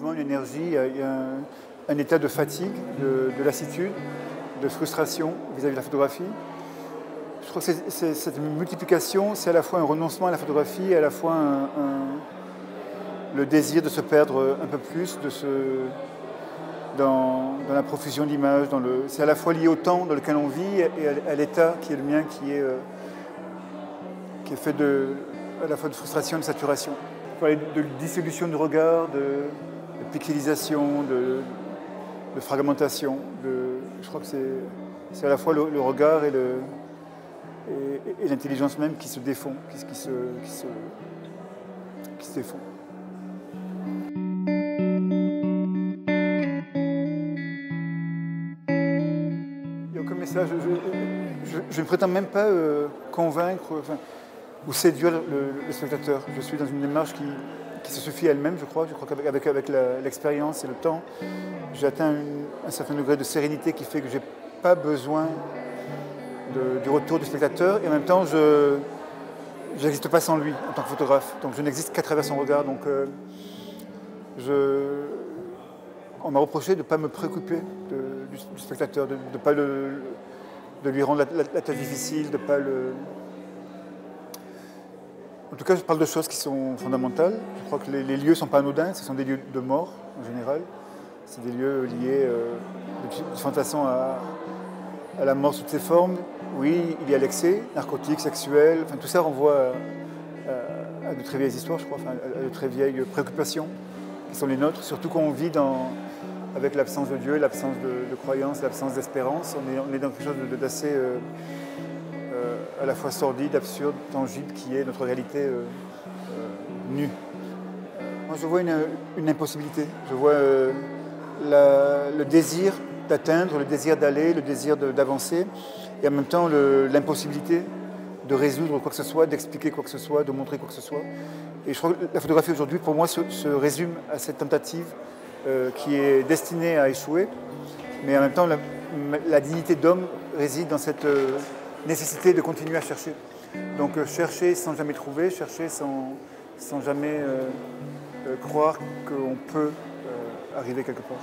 mouvement, une énergie, il y a un état de fatigue, de lassitude, de frustration vis-à-vis de la photographie. Je crois que cette multiplication, c'est à la fois un renoncement à la photographie et à la fois le désir de se perdre un peu plus dans la profusion d'images. C'est à la fois lié au temps dans lequel on vit et à l'état qui est le mien, qui est fait à la fois de frustration et de saturation. On parlait de dissolution du regard, de pixelisation, de fragmentation. Je crois que c'est à la fois le regard et l'intelligence même qui se défont, qui se défont. Il n'y a aucun message. Je ne prétends même pas convaincre ou séduire le spectateur. Je suis dans une démarche qui se suffit à elle-même, je crois. Je crois qu'avec l'expérience et le temps, j'ai atteint un certain degré de sérénité qui fait que je n'ai pas besoin du retour du spectateur. Et en même temps, je n'existe pas sans lui en tant que photographe. Donc je n'existe qu'à travers son regard. Donc on m'a reproché de ne pas me préoccuper du spectateur, de lui rendre la tâche difficile, de ne pas le... En tout cas, je parle de choses qui sont fondamentales. Je crois que les lieux ne sont pas anodins, ce sont des lieux de mort en général. C'est des lieux liés de différentes façons à la mort sous toutes ses formes. Oui, il y a l'excès, narcotique, sexuel, enfin, tout ça renvoie à de très vieilles histoires, je crois, enfin, à de très vieilles préoccupations qui sont les nôtres, surtout quand on vit avec l'absence de Dieu, l'absence de croyance, l'absence d'espérance. On est dans quelque chose d'assez à la fois sordide, absurde, tangible, qui est notre réalité nue. Moi, je vois une impossibilité. Je vois le désir d'atteindre, le désir d'aller, le désir d'avancer, et en même temps l'impossibilité de résoudre quoi que ce soit, d'expliquer quoi que ce soit, de montrer quoi que ce soit. Et je crois que la photographie aujourd'hui, pour moi, se résume à cette tentative qui est destinée à échouer, mais en même temps, la dignité d'homme réside dans cette nécessité de continuer à chercher. Donc chercher sans jamais trouver, chercher sans jamais croire qu'on peut arriver quelque part.